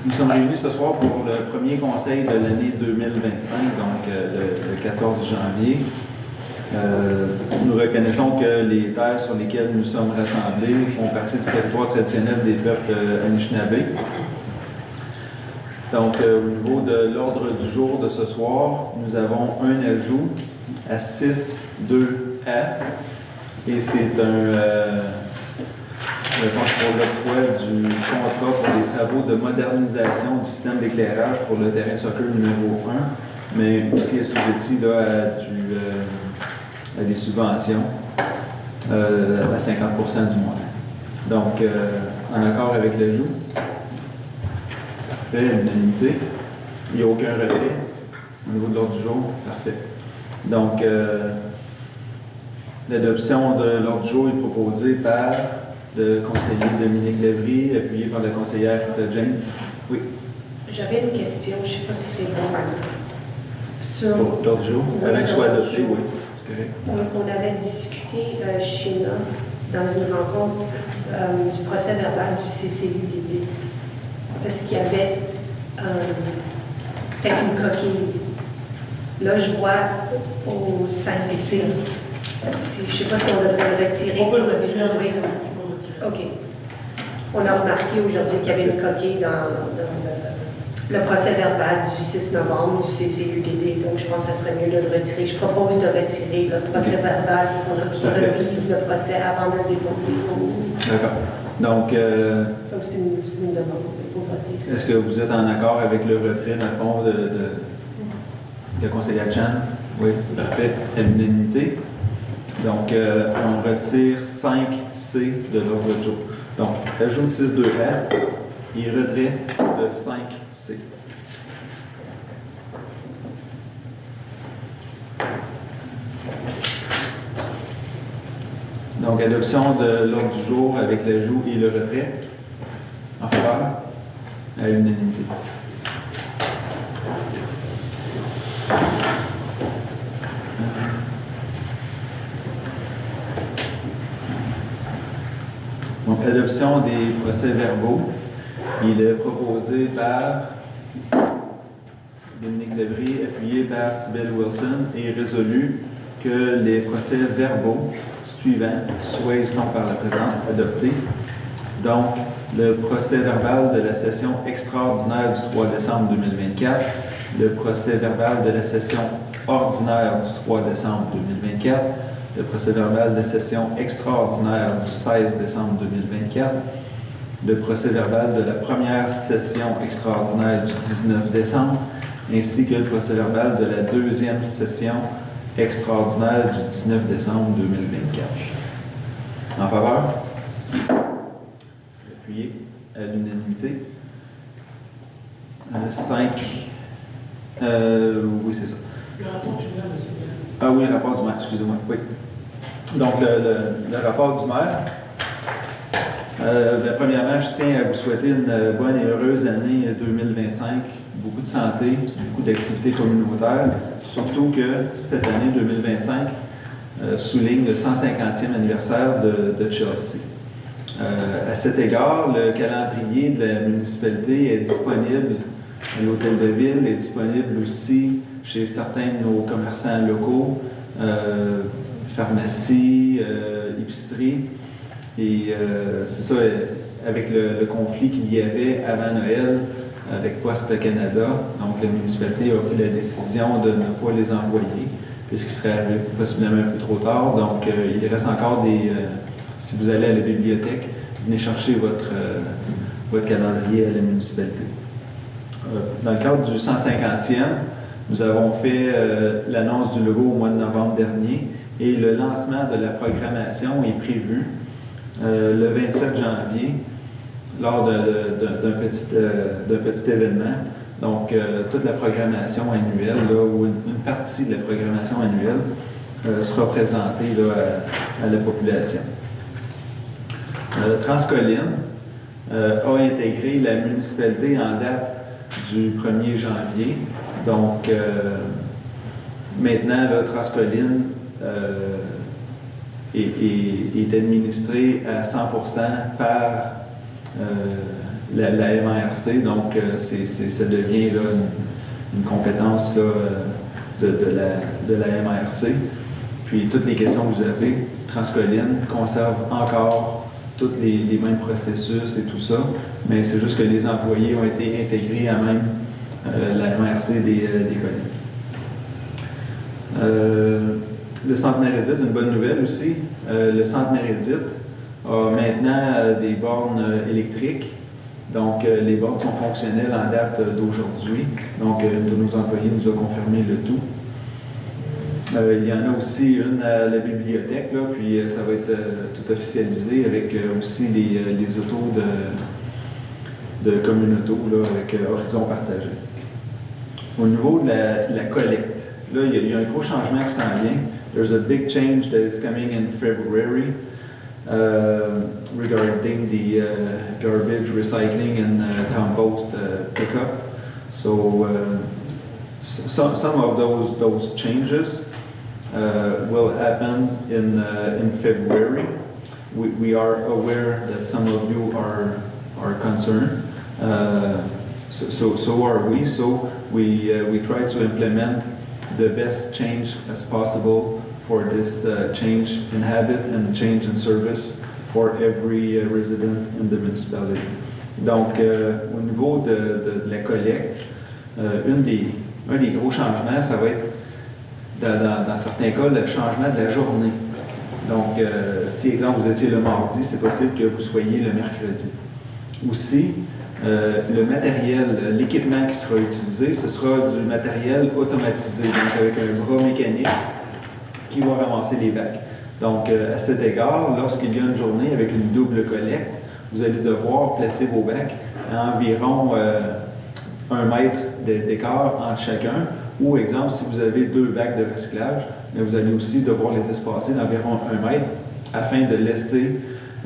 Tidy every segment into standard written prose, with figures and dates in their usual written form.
Nous sommes réunis ce soir pour le premier conseil de l'année 2025, donc le 14 janvier. Nous reconnaissons que les terres sur lesquelles nous sommes rassemblés font partie du territoire traditionnel des peuples Anishinaabe. Donc, au niveau de l'ordre du jour de ce soir, nous avons un ajout à 6.2a et c'est pour l'octroi du contrat pour les travaux de modernisation du système d'éclairage pour le terrain de soccer numéro 1, mais aussi assujetti à des subventions à 50% du montant. Donc, en accord avec l'ajout, fait l'unanimité. Il n'y a aucun retrait au niveau de l'ordre du jour. Parfait. Donc, l'adoption de l'ordre du jour est proposée par le conseiller Dominique Lévry, appuyé par la conseillère James. Oui. J'avais une question, je ne sais pas si c'est bon. Sur l'ordre du jour, avant qu'il soit adopté, oui. C'est correct. On avait discuté chez nous, dans une rencontre, du procès verbal du CCUDB, parce qu'il y avait peut-être une coquille. Là, je vois au 5C. Je ne sais pas si on devrait le retirer. On peut le retirer, oui. OK. On a remarqué aujourd'hui qu'il y avait une coquille dans le procès verbal du 6 novembre du CCUDD, donc je pense que ça serait mieux de le retirer. Je propose de retirer le procès verbal pour qu'il revise le procès avant de le déposer. D'accord. Donc, c'est une demande pour voter. Est-ce que vous êtes en accord avec le retrait, dans le fond, de conseillère Chan? Oui, parfait. À l'unanimité. Donc, on retire 5C de l'ordre du jour. Donc, ajout de 6.2a et retrait de 5C. Donc, adoption de l'ordre du jour avec l'ajout et le retrait. En faveur? À l'unanimité. Donc, adoption des procès-verbaux. Il est proposé par Dominique Lévry, appuyé par Sybelle Wilson, et résolu que les procès-verbaux suivants soient et sont par la présente adoptés. Donc, le procès-verbal de la session extraordinaire du 3 décembre 2024, le procès-verbal de la session ordinaire du 3 décembre 2024, le procès-verbal de session extraordinaire du 16 décembre 2024, le procès-verbal de la première session extraordinaire du 19 décembre, ainsi que le procès-verbal de la deuxième session extraordinaire du 19 décembre 2024. En faveur? Appuyé à l'unanimité. 5. Oui, c'est ça. Le rapport du maire, monsieur. Ah oui, le rapport du maire, excusez-moi. Oui. Donc, le rapport du maire. Premièrement, je tiens à vous souhaiter une bonne et heureuse année 2025. Beaucoup de santé, beaucoup d'activités communautaires. Surtout que cette année 2025 souligne le 150e anniversaire de Chelsea. À cet égard, le calendrier de la municipalité est disponible à l'hôtel de ville, est disponible aussi chez certains de nos commerçants locaux, pharmacies, épiceries. Et c'est ça, avec le conflit qu'il y avait avant Noël avec Poste Canada, donc la municipalité a pris la décision de ne pas les envoyer, puisqu'il serait arrivé possiblement un peu trop tard. Donc, il reste encore si vous allez à la bibliothèque, venez chercher votre calendrier à la municipalité. Dans le cadre du 150e, nous avons fait l'annonce du logo au mois de novembre dernier et le lancement de la programmation est prévu le 27 janvier lors d'un petit événement. Donc, toute la programmation annuelle, là, ou une partie de la programmation annuelle sera présentée là, à la population. Transcolline a intégré la municipalité en date du 1er janvier. Donc, maintenant, là, Transcolline est administré à 100% par la MRC. Donc, ça devient là, une compétence là, de la MRC. Puis, toutes les questions que vous avez, Transcolline conserve encore tous les mêmes processus et tout ça, mais c'est juste que les employés ont été intégrés à même la MRC des collègues. Le Centre Méredith, une bonne nouvelle aussi. Le Centre Méredith a maintenant des bornes électriques. Donc, les bornes sont fonctionnelles en date d'aujourd'hui. Donc, un de nos employés nous a confirmé le tout. Il y en a aussi une à la bibliothèque, là, puis ça va être tout officialisé avec aussi les autos de communauto là, avec Horizon Partagé. Au niveau de la collecte, là, il y a un gros changement qui s'en vient. There's a big change that is coming in February regarding the garbage recycling and compost pickup. So some of those changes will happen in February. We are aware that some of you are concerned. So are we. So we try to implement the best change as possible for this change in habit and change in service for every resident in the municipality. Donc, au niveau de la collecte, un des gros changements, ça va être, dans certains cas, le changement de la journée. Donc, si, exemple, vous étiez le mardi, c'est possible que vous soyez le mercredi. Aussi, le matériel, l'équipement qui sera utilisé, ce sera du matériel automatisé, donc avec un bras mécanique qui va ramasser les bacs. Donc, à cet égard, lorsqu'il y a une journée avec une double collecte, vous allez devoir placer vos bacs à environ 1 mètre d'écart entre chacun. Ou, exemple, si vous avez 2 bacs de recyclage, mais vous allez aussi devoir les espacer d'environ 1 mètre afin de laisser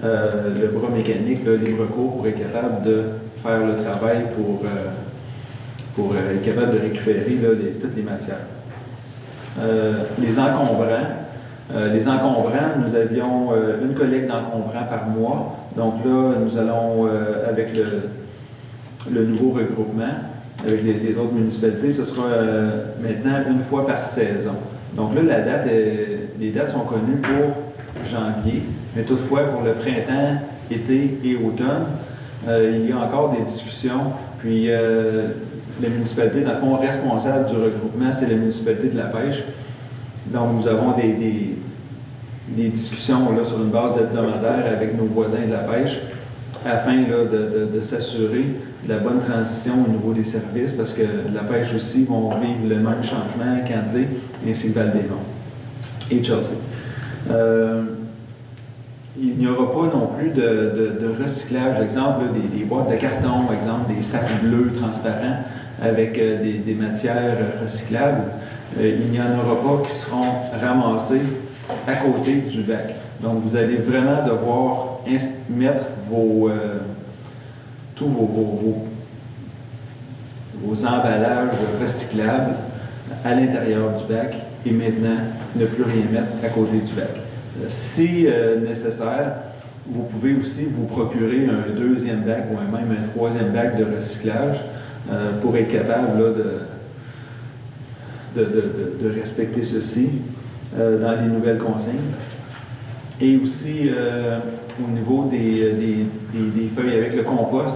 le bras mécanique là, libre cours pour être capable de faire le travail pour être capable de récupérer là, toutes les matières. Les encombrants, nous avions une collecte d'encombrants par mois. Donc là, nous allons, avec le nouveau regroupement, avec les autres municipalités, ce sera maintenant une fois par saison. Donc là, les dates sont connues pour janvier, mais toutefois pour le printemps, été et automne, il y a encore des discussions. Puis la municipalité, dans le fond, responsable du regroupement, c'est la municipalité de la pêche. Donc nous avons des discussions là, sur une base hebdomadaire avec nos voisins de la pêche afin là, de s'assurer de la bonne transition au niveau des services parce que la pêche aussi vont vivre le même changement qu'Andlé ainsi que Val-des-Monts et Chelsea. Il n'y aura pas non plus de recyclage, exemple, des boîtes de carton, exemple, des sacs bleus transparents avec des matières recyclables. Il n'y en aura pas qui seront ramassés à côté du bac. Donc, vous allez vraiment devoir mettre tous vos emballages recyclables à l'intérieur du bac et maintenant ne plus rien mettre à côté du bac. Si nécessaire, vous pouvez aussi vous procurer un 2e bac ou même un 3e bac de recyclage pour être capable là, de respecter ceci dans les nouvelles consignes. Et aussi au niveau des feuilles avec le compost,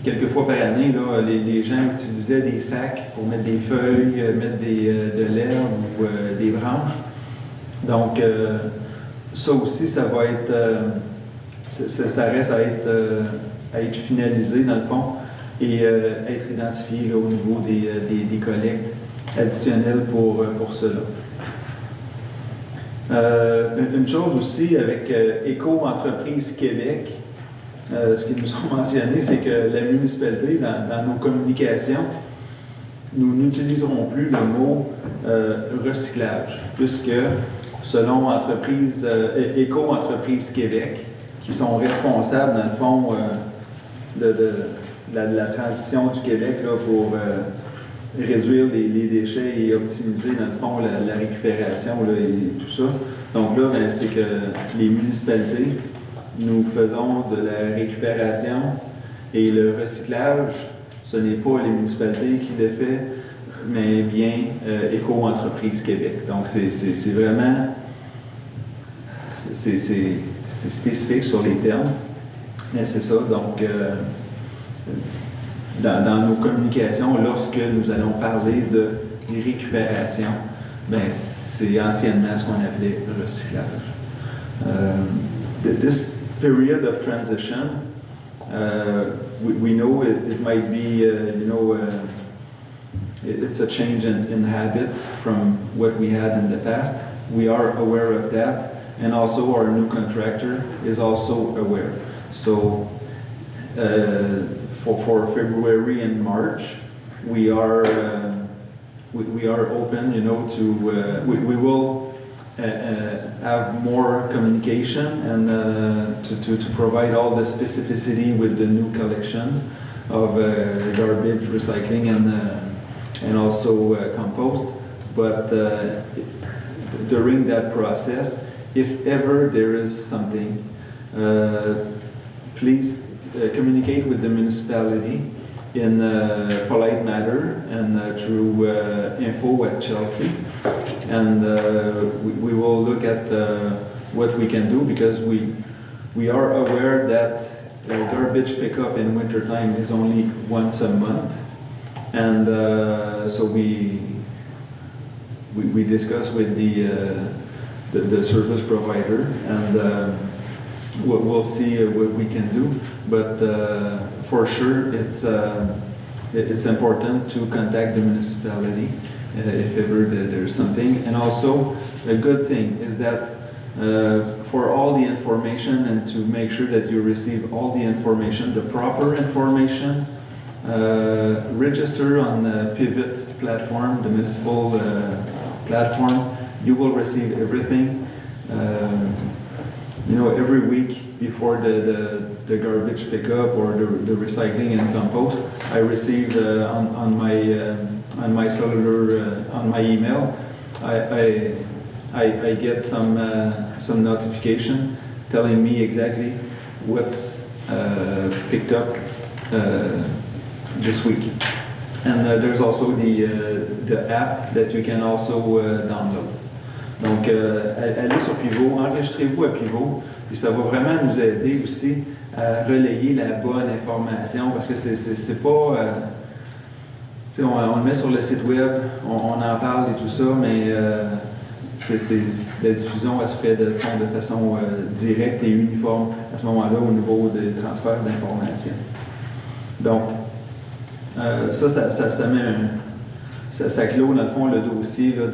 quelques fois par année, là, les gens utilisaient des sacs pour mettre des feuilles, mettre de l'herbe ou des branches. Donc, ça aussi, ça va être, ça reste à être finalisé dans le fond et être identifié là, au niveau des collectes additionnelles pour cela. Une chose aussi avec Éco-Entreprise Québec, ce qu'ils nous ont mentionné, c'est que la municipalité, dans nos communications, nous n'utiliserons plus le mot recyclage, puisque selon Éco-Entreprise Québec, qui sont responsables, dans le fond, de la transition du Québec là, pour réduire les déchets et optimiser, dans le fond, la récupération là, et tout ça. Donc là, ben, c'est que les municipalités, nous faisons de la récupération Et le recyclage, ce n'est pas les municipalités qui le font, mais bien Éco-entreprise Québec. Donc, c'est vraiment... C'est spécifique sur les termes, mais c'est ça. Donc, dans nos communications, lorsque nous allons parler de récupération, ben, c'est anciennement ce qu'on appelait recyclage. This period of transition, we know it might be, it's a change in habit from what we had in the past. We are aware of that, and also our new contractor is also aware. So for February and March, we are open, to we will have more communication and to provide all the specificity with the new collection of garbage, recycling, and also compost. But during that process, if ever there is something, please communicate with the municipality in a polite manner and through info@Chelsea. And we will look at what we can do, because we are aware that garbage pickup in wintertime is only once a month. And so we discuss with the service provider, and we'll see what we can do. But for sure, it's important to contact the municipality if ever there's something. And also, a good thing is that for all the information, and to make sure that you receive all the information, the proper information, register on the Pivot platform, the municipal platform. You will receive everything. Every week before the garbage pickup or the recycling and compost, I receive on my cellular, on my email, I get some notification telling me exactly what's picked up this week. And there's also the app that you can also download. Donc, allez sur Pivot, enregistrez-vous à Pivot, puis ça va vraiment nous aider aussi à relayer la bonne information, parce que c'est pas... on le met sur le site web, on en parle et tout ça, mais la diffusion, elle se fait de façon directe et uniforme à ce moment-là au niveau des transferts d'informations. Donc, ça met ça clôt dans le fond le dossier là,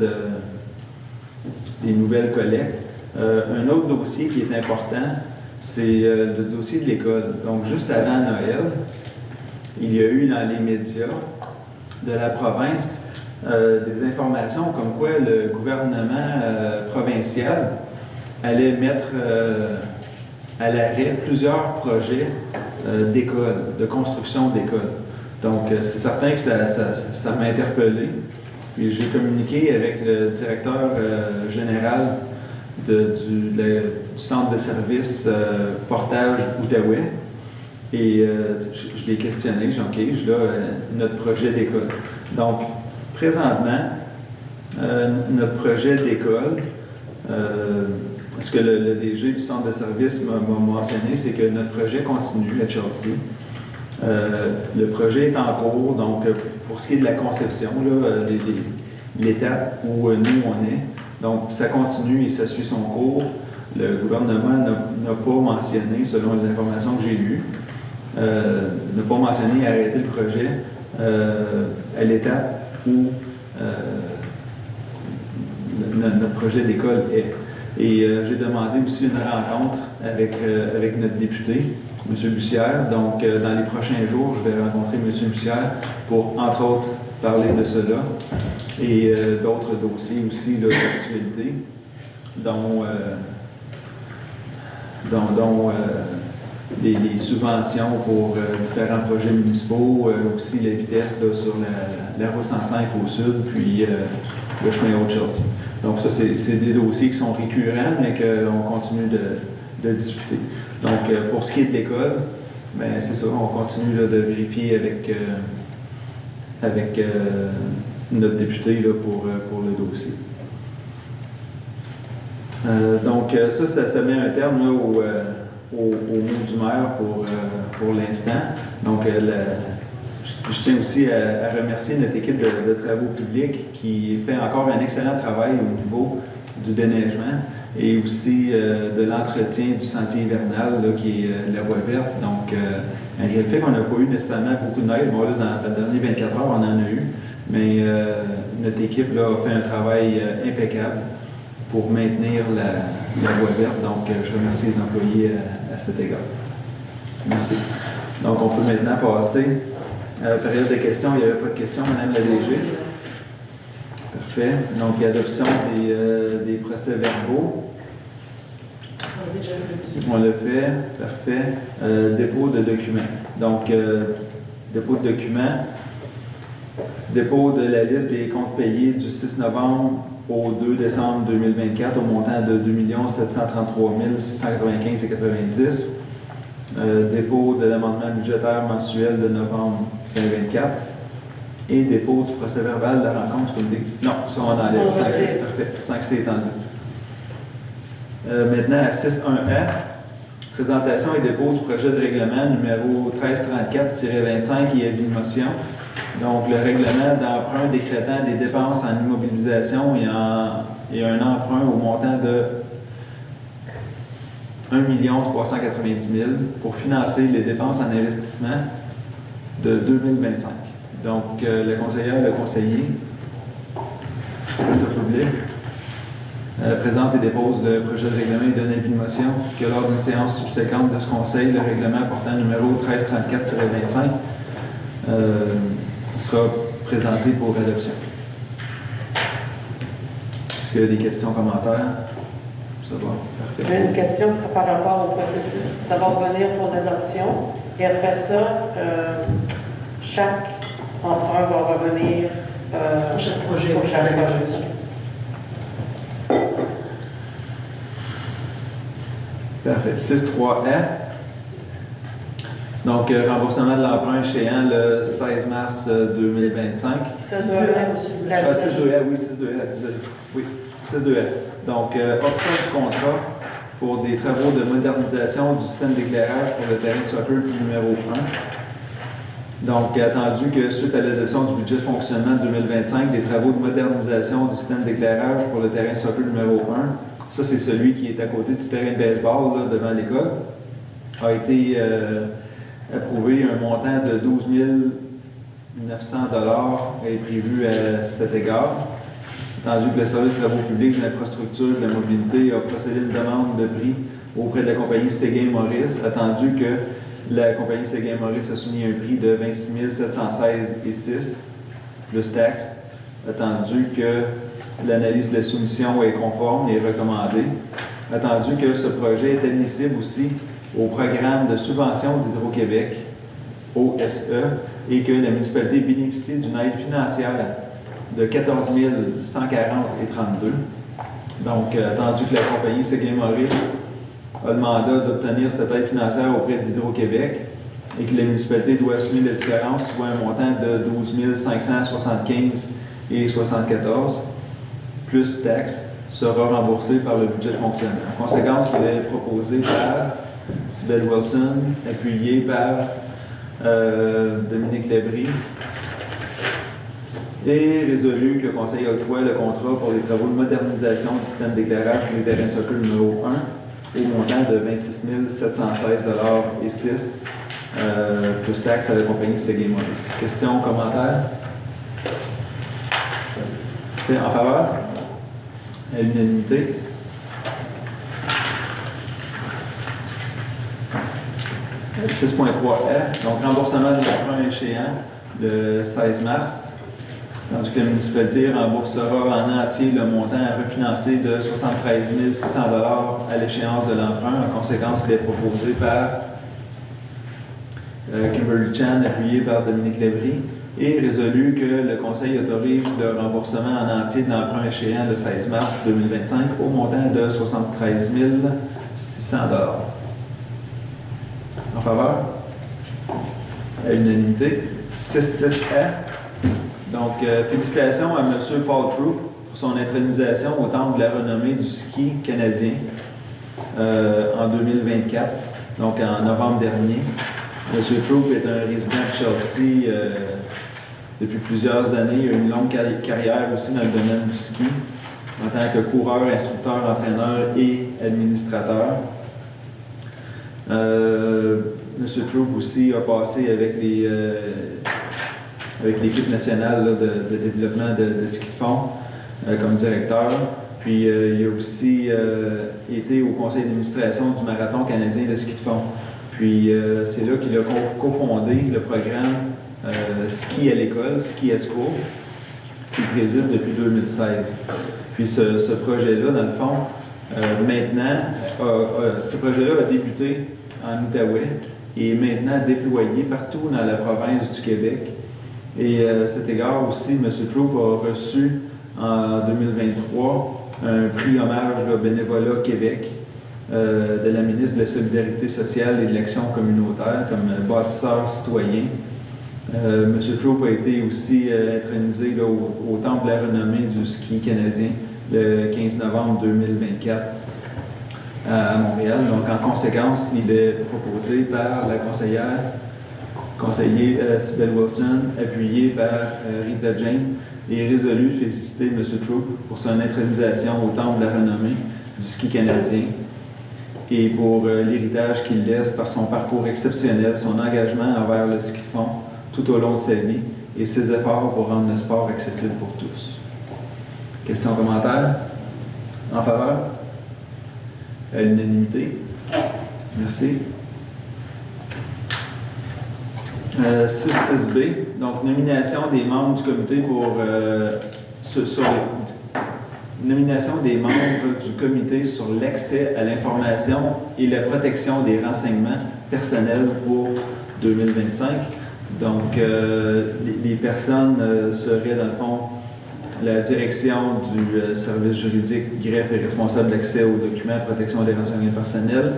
des nouvelles collectes. Un autre dossier qui est important, c'est le dossier de l'école. Donc, juste avant Noël, il y a eu dans les médias de la province des informations comme quoi le gouvernement provincial allait mettre à l'arrêt plusieurs projets d'écoles, de construction d'écoles. Donc, c'est certain que ça m'a interpellé. Puis j'ai communiqué avec le directeur général du centre de services Portage Outaouais. Et je l'ai questionné, j'ai dit, OK, là, notre projet d'école. Donc, présentement, notre projet d'école, ce que le DG du centre de services m'a mentionné, c'est que notre projet continue à Chelsea. Le projet est en cours, donc pour ce qui est de la conception, l'étape où nous on est, donc ça continue et ça suit son cours. Le gouvernement n'a pas mentionné, selon les informations que j'ai lues, n'a pas mentionné arrêter le projet à l'étape où notre projet d'école est. Et j'ai demandé aussi une rencontre avec notre député, M. Bussière. Donc, dans les prochains jours, je vais rencontrer M. Bussière pour, entre autres, parler de cela et d'autres dossiers aussi d'actualité, dont les subventions pour différents projets municipaux, aussi la vitesse là, sur la route 105 au sud, puis le chemin Haute-Chelsea. Donc ça, c'est des dossiers qui sont récurrents, mais qu'on continue de discuter. Donc, pour ce qui est de l'école, Mais c'est ça, on continue là, de vérifier avec notre député là, pour le dossier. Donc, ça met un terme là, au mot du maire pour l'instant. Donc, je tiens aussi à remercier notre équipe de travaux publics qui fait encore un excellent travail au niveau du déneigement et aussi de l'entretien du sentier hivernal là, qui est la voie verte. Donc, malgré le fait qu'on n'a pas eu nécessairement beaucoup de neige, bon, là, dans les dernières 24 heures, on en a eu, mais notre équipe là, a fait un travail impeccable pour maintenir la voie verte. Donc, je remercie les employés à cet égard. Merci. Donc, on peut maintenant passer à la période de questions. Il n'y avait pas de questions, Mme la DG. Parfait. Donc, adoption des procès-verbaux. On le fait. Parfait. Dépôt de documents. Donc, dépôt de documents. Dépôt de la liste des comptes payés du 6 novembre au 2 décembre 2024 au montant de 2 733 695,90 $. Dépôt de l'amendement budgétaire mensuel de novembre 2024 et dépôt du procès-verbal de la rencontre du comité. Non, ça on enlève. 5C, parfait. 5C est enlevé. Maintenant à 6.1a, présentation et dépôt du projet de règlement numéro 1334-25 et avis de motion. Donc, le règlement d'emprunt décrétant des dépenses en immobilisation et un emprunt au montant de 1 390 000 pour financer les dépenses en investissement de 2025. Donc, le conseiller, Christophe Oublier, présente et dépose le projet de règlement et donne avis de motion que lors d'une séance subséquente de ce conseil, le règlement portant numéro 1334-25 sera présenté pour adoption. Est-ce qu'il y a des questions, commentaires? Ça va, parfait. J'ai une question par rapport au processus. Ça va revenir pour l'adoption. Et après ça, chaque emprunt va revenir pour chaque projet. Pour chaque projet. Parfait. 6.3a. Donc, remboursement de l'emprunt échéant le 16 mars 2025. 6.2a, oui, 6.2a, désolé. Oui, 6.2a. Donc, option du contrat pour des travaux de modernisation du système d'éclairage pour le terrain de soccer numéro 1. Donc, attendu que suite à l'adoption du budget de fonctionnement 2025, des travaux de modernisation du système d'éclairage pour le terrain de soccer numéro 1, ça c'est celui qui est à côté du terrain de baseball là, devant l'école, a été approuvé. Un montant de 12 900 $ est prévu à cet égard. Attendu que le service de travaux publics de l'infrastructure de la mobilité a procédé à une demande de prix auprès de la compagnie Séguin-Maurice, attendu que la compagnie Séguin-Maurice a soumis un prix de 26 716,06 $ de taxes, attendu que l'analyse de la soumission est conforme et recommandée, attendu que ce projet est admissible aussi au programme de subvention d'Hydro-Québec, OSE, et que la municipalité bénéficie d'une aide financière de 14 140,32 $. Donc, attendu que la compagnie Séguin-Maurice a le mandat d'obtenir cette aide financière auprès d'Hydro-Québec et que la municipalité doit assumer la différence, soit un montant de 12 575,74 $, plus taxes, sera remboursé par le budget de fonctionnement. En conséquence, il est proposé par Sybelle Wilson, appuyé par Dominique Labrie, et résolu que le Conseil octroie le contrat pour les travaux de modernisation du système d'éclairage pour les terrains de soccer numéro 1 au montant de 26 716,06 $, plus taxes à la compagnie Séguin-Maurice. Questions, commentaires? En faveur? À l'unanimité. « 6.3a, donc remboursement de l'emprunt échéant le 16 mars, tandis que la municipalité remboursera en entier le montant à refinancer de 73 600 $ à l'échéance de l'emprunt. En conséquence, il est proposé par Kimberly Chan, appuyé par Dominique Labrie, et résolu que le Conseil autorise le remboursement en entier de l'emprunt échéant le 16 mars 2025 au montant de 73 600 $. En faveur? à l'unanimité. 6-6A. Donc, félicitations à M. Paul Troop pour son intronisation au Temple de la renommée du ski canadien en 2024, donc en novembre dernier. M. Troop est un résident de Chelsea depuis plusieurs années. Il a une longue carrière aussi dans le domaine du ski, en tant que coureur, instructeur, entraîneur et administrateur. M. Troop aussi a passé avec l'équipe nationale là, de développement de ski de fond comme directeur. Puis il a aussi été au conseil d'administration du Marathon canadien de ski de fond. Puis c'est là qu'il a cofondé le programme Ski à l'école, Ski at School, qu'il préside depuis 2016. Puis ce projet-là, dans le fond, maintenant, ce projet-là a débuté en Outaouais et est maintenant déployé partout dans la province du Québec. Et à cet égard aussi, M. Troop a reçu en 2023 un prix hommage de Bénévolat Québec de la ministre de la Solidarité sociale et de l'Action communautaire comme bâtisseur citoyen. M. Troop a été aussi intronisé là, au Temple de la renommée du ski canadien le 15 novembre 2024 à Montréal. Donc, en conséquence, il est proposé par la conseiller Sybelle Wilson, appuyé par Rita Jane, et résolu de féliciter M. Troop pour son intronisation au Temple de la renommée du ski canadien et pour l'héritage qu'il laisse par son parcours exceptionnel, son engagement envers le ski de fond tout au long de sa vie et ses efforts pour rendre le sport accessible pour tous. Questions, commentaires? En faveur? À l'unanimité? Merci. 6-6B, donc nomination des membres du comité pour nomination des membres du comité sur l'accès à l'information et la protection des renseignements personnels pour 2025. Donc, les personnes seraient, dans le fond, la direction du service juridique, greffe et responsable d'accès aux documents de protection des renseignements personnels,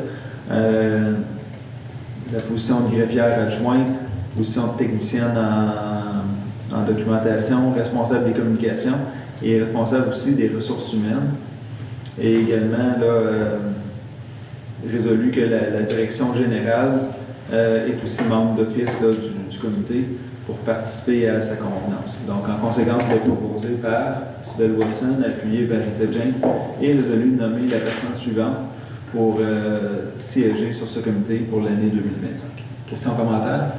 la position de greffière adjointe, position de technicienne en documentation, responsable des communications et responsable aussi des ressources humaines. Et également, là, résolu que la direction générale est aussi membre d'office du comité pour participer à sa convenance. Donc, en conséquence, il est proposé par Sybelle Wilson, appuyé par Rita Jane, et résolu de nommer la personne suivante pour siéger sur ce comité pour l'année 2025. Questions, commentaires?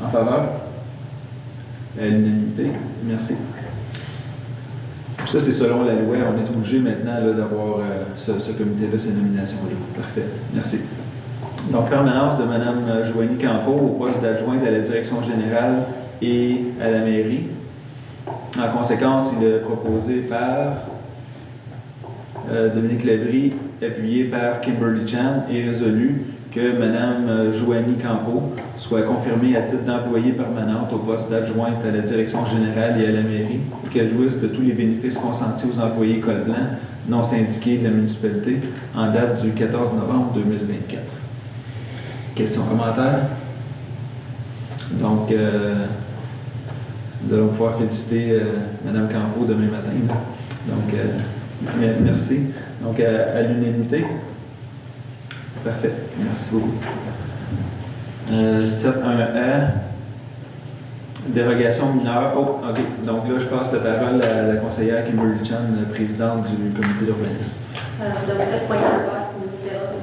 En faveur? À l'unanimité? Merci. Ça, c'est selon la loi. On est obligé maintenant d'avoir ce comité-là, ces nominations-là. Parfait. Merci. Donc, permanence de Mme Joanie Campeau au poste d'adjointe à la direction générale et à la mairie. En conséquence, il est proposé par Dominique Labrie, appuyé par Kimberly Chan, et résolu que Mme Joanie Campeau soit confirmée à titre d'employée permanente au poste d'adjointe à la direction générale et à la mairie et qu'elle jouisse de tous les bénéfices consentis aux employés Col Blanc non syndiqués de la municipalité en date du 14 novembre 2024. Questions, commentaires? Donc, nous allons pouvoir féliciter Mme Campeau demain matin. Donc, merci. Donc, à l'unanimité? Parfait. Merci beaucoup. 7.1a, dérogation mineure. Oh, OK. Donc là, je passe la parole à la conseillère Kimberly Chan, présidente du comité d'urbanisme. Alors, donc, cette poignée de base nous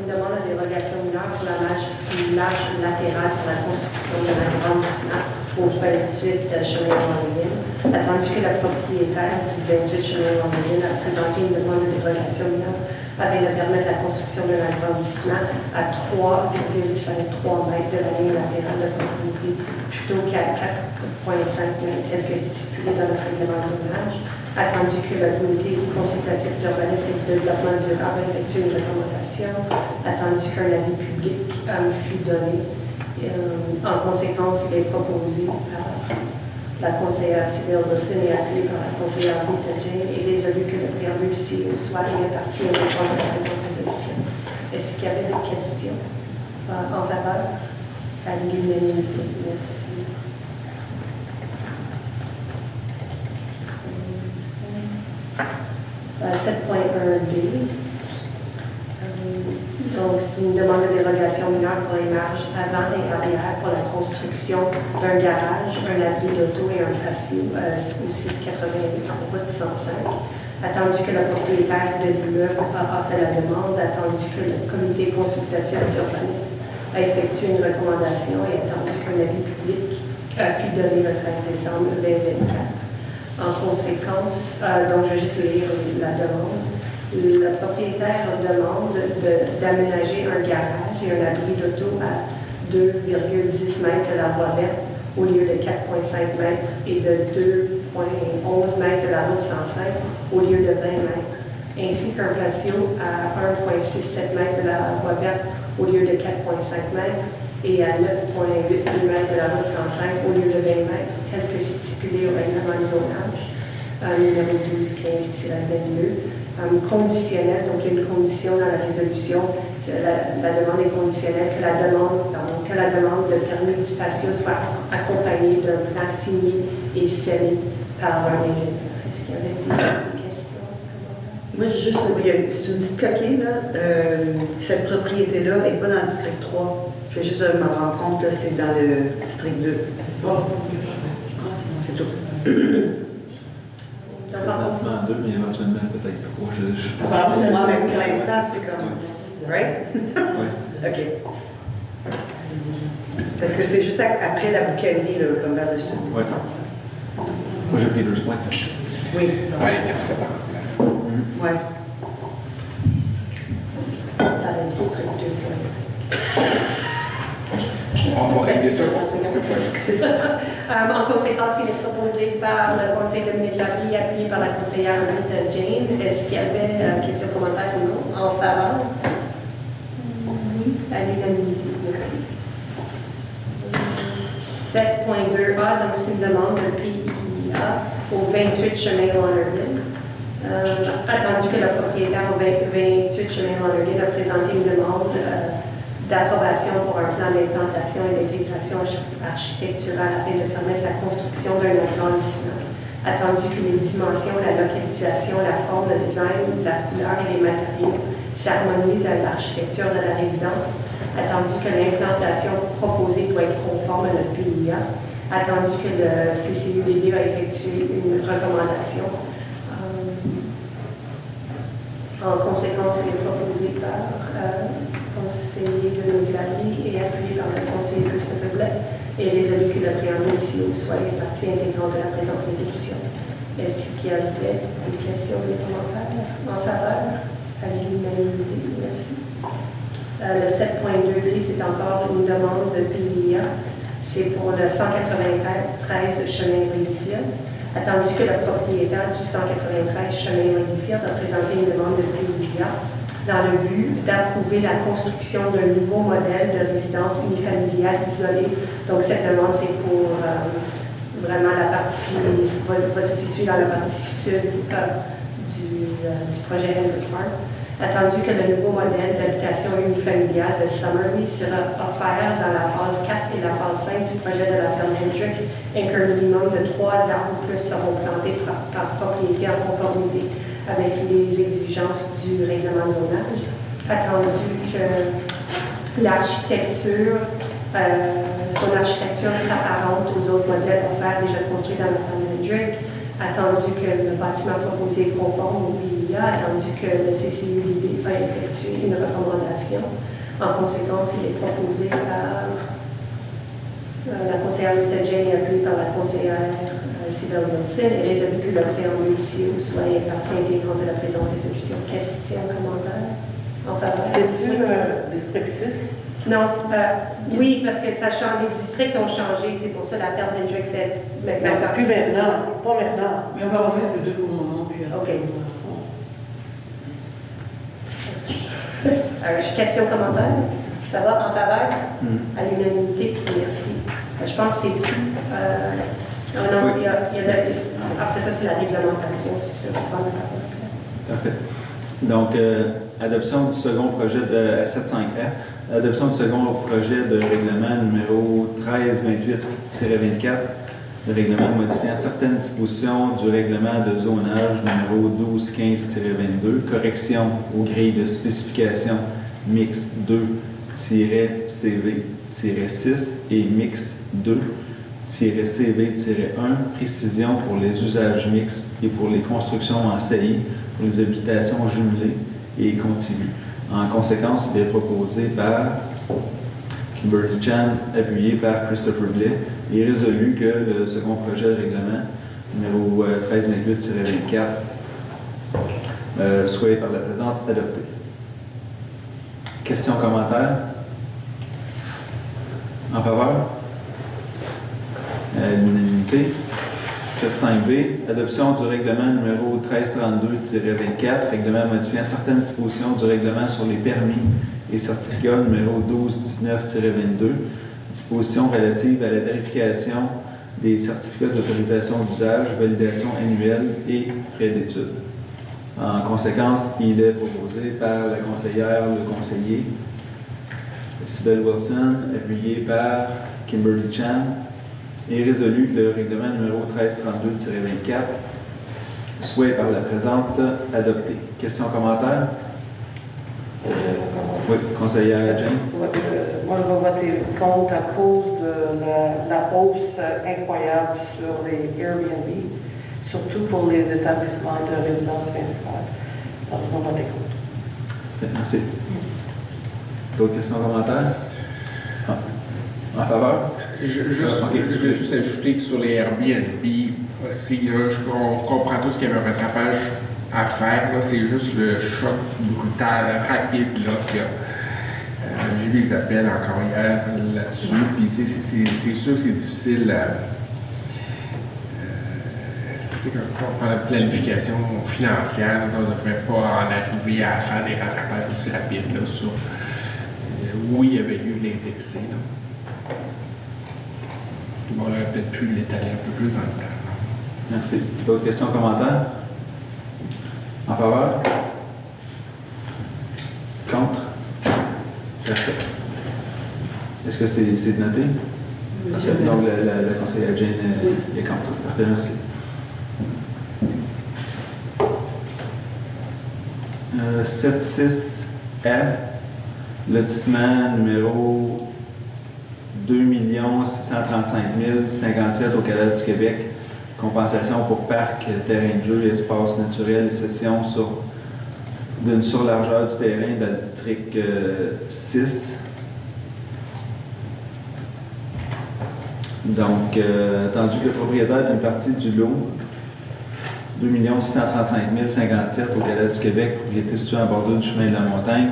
demande la dérogation mineure pour la marge latérale pour la construction de l'agrandissement au 28 chemin Landeville, tandis que la propriétaire du 28 chemin Landeville a présenté une demande de dérogation mineure afin de permettre la construction d'un agrandissement à 3,53 mètres de la ligne latérale de propriété plutôt qu'à 4,5 mètres tel que stipulé dans le règlement de zonage, attendu que le comité consultatif d'urbanisme et de développement durable a effectué une recommandation, attendu qu'un avis public fut donné. En conséquence, il est proposé par la conseillère Sybelle Wilson et appuyé par la conseillère Rita Jane et résolu que le préambule soit réparti au fond de la présente résolution. Est-ce qu'il y avait des questions en faveur? À À l'unanimité, merci. 7.1b. Donc, c'est une demande de dérogation mineure pour les marges avant et arrière pour la construction d'un garage, un abri d'auto et un patio au 688 en route 105. Attendu que le propriétaire de l'immeuble a fait la demande, attendu que le comité consultatif d'urbanisme a effectué une recommandation et attendu qu'un avis public fut donné le 13 décembre 2024. En conséquence, donc je vais juste lire la demande. Le propriétaire demande d'aménager un garage et un abri d'auto à 2,10 mètres de la voie verte au lieu de 4,5 mètres et de 2,11 mètres de la route 105 au lieu de 20 mètres, ainsi qu'un patio à 1,67 mètres de la voie verte au lieu de 4,5 mètres et à 9,8 mètres de la route 105 au lieu de 20 mètres, tel que stipulé au règlement du zonage, numéro 1215-22. Conditionnel, donc il y a une condition dans la résolution, la demande est conditionnelle que la demande de permis du patio soit accompagnée d'un plan signé et scellé par un ingénieur. Est-ce qu'il y avait des questions? Moi, j'ai juste, c'est une petite coquille, là. Cette propriété-là n'est pas dans le district 3. Je vais juste me rendre compte que c'est dans le district 2. C'est tout. Présentement 2, mais éventuellement peut-être 3. C'est moi, mais pour l'instant, c'est comme. Right? Oui. OK. Parce que c'est juste après la boucanier, là, comme vers le sud. Oui. Projet Peters Point. Oui. Ouais, il était fait par là. Oui. Dans le district 2.5. On va régler ça. C'est ça. En conséquence, il est proposé par le conseil de Métlarie, appuyé par la conseillère Rita Jane. Est-ce qu'il y avait questions, commentaires ou non? En faveur? Oui. À l'unanimité, merci. 7.2a, donc c'est une demande de PIA au 28 chemin Launderville. Attendu que le propriétaire au 28 chemin Launderville a présenté une demande d'approbation pour un plan d'implantation et d'intégration architecturale afin de permettre la construction d'un agrandissement. Attendu que les dimensions, la localisation, la forme, le design, la couleur et les matériaux s'harmonisent avec l'architecture de la résidence. Attendu que l'implantation proposée doit être conforme à notre PIA. Attendu que le CCUDD a effectué une recommandation. En conséquence, il est proposé par conseiller de Métlarie et appuyé par le conseiller Christopher Blais et résolu que le préambule ici soit une partie intégrante de la présente résolution. Est-ce qu'il y a des questions ou des commentaires en faveur? À l'unanimité, merci. Le 7.2b, c'est encore une demande de PIA. C'est pour le 193 chemin Ringfield. Attendu que le propriétaire du 193 chemin Ringfield a présenté une demande de PIA dans le but d'approuver la construction d'un nouveau modèle de résidence unifamiliale isolée. Donc, cette demande, c'est pour vraiment la partie, va se situer dans la partie sud du projet Henry Park. Attendu que le nouveau modèle d'habitation unifamiliale de Summerley sera offert dans la phase 4 et la phase 5 du projet de la ferme Hendrick, et qu'un minimum de 3 arbres ou plus seront plantés par propriété en conformité avec les exigences du règlement de zonage. Attendu que l'architecture, son architecture s'apparente aux autres modèles offerts déjà construits dans la ferme Hendrick. Attendu que le bâtiment proposé est conforme au PIA, attendu que le CCUDD a effectué une recommandation. En conséquence, il est proposé par la conseillère Rita Jane et appuyé par la conseillère Sybelle Wilson et résolu que le préambule ici soit une partie intégrante de la présente résolution. Questions, commentaires en faveur? C'est-tu le district 6? Non, oui, parce que ça change, les districts ont changé, c'est pour ça la ferme Hendrick fait maintenant partie. Plus maintenant, pas maintenant. Mais on va remettre le 2 pour le moment. Puis, OK. Question, commentaire? Ça va en faveur? À l'unanimité, merci. Je pense que c'est tout. Non, il y a après ça, c'est la réglementation, si tu veux prendre la parole. Parfait. Donc, adoption du second projet de 7.5R Adoption du second projet de règlement numéro 1328-24, le règlement modifiant certaines dispositions du règlement de zonage numéro 1215-22, correction aux grilles de spécification mix 2-CV-6 et mix 2-CV-1, précision pour les usages mixtes et pour les constructions en saillie, pour les habitations jumelées et contiguës. En conséquence, il est proposé par Kimberly Chan, appuyé par Christopher Blais, et résolu que le second projet de règlement, numéro 1328-24, soit par la présente adopté. Questions, commentaires? En faveur? À l'unanimité. 7.5b, adoption du règlement numéro 1332-24, règlement modifiant certaines dispositions du règlement sur les permis et certificats numéro 1219-22, dispositions relatives à la vérification des certificats d'autorisation d'usage, validation annuelle et frais d'études. En conséquence, il est proposé par la conseillère, le conseiller, Sybelle Wilson, appuyé par Kimberly Chan, et résolu que le règlement numéro 1332-24 soit par la présente adopté. Questions, commentaires? Oui, conseillère Jane. Moi, je vais voter contre à cause de la hausse incroyable sur les Airbnb, surtout pour les établissements de résidence principale. Donc, je vais voter contre. Merci. D'autres questions, commentaires? En faveur? Je vais juste ajouter que sur les Airbnb aussi, là, on comprend tous qu'il y avait un rattrapage à faire. C'est juste le choc brutal, rapide là, qu'il y a. J'ai eu des appels encore hier là-dessus. Puis, tu sais, c'est sûr que c'est difficile. Quand on parle de planification financière, là, on ne devrait pas en arriver à faire des rattrapages aussi rapides là, sur. Oui, il y avait lieu de l'indexer. On aurait peut-être pu l'étaler un peu plus dans le temps. Merci. D'autres questions, commentaires? En faveur? Contre? Parfait. Est-ce que c'est noté? Monsieur. Donc, la conseillère Jane est contre. Parfait, merci. 7.6a, lotissement numéro 2 635 057 au Canada du Québec. Compensation pour parc, terrain de jeu, espace naturel et cession d'une surlargeur du terrain dans le district 6. Donc, attendu que le propriétaire d'une partie du lot, 2 635 057 au Canada du Québec, propriété située en bordure du chemin de la montagne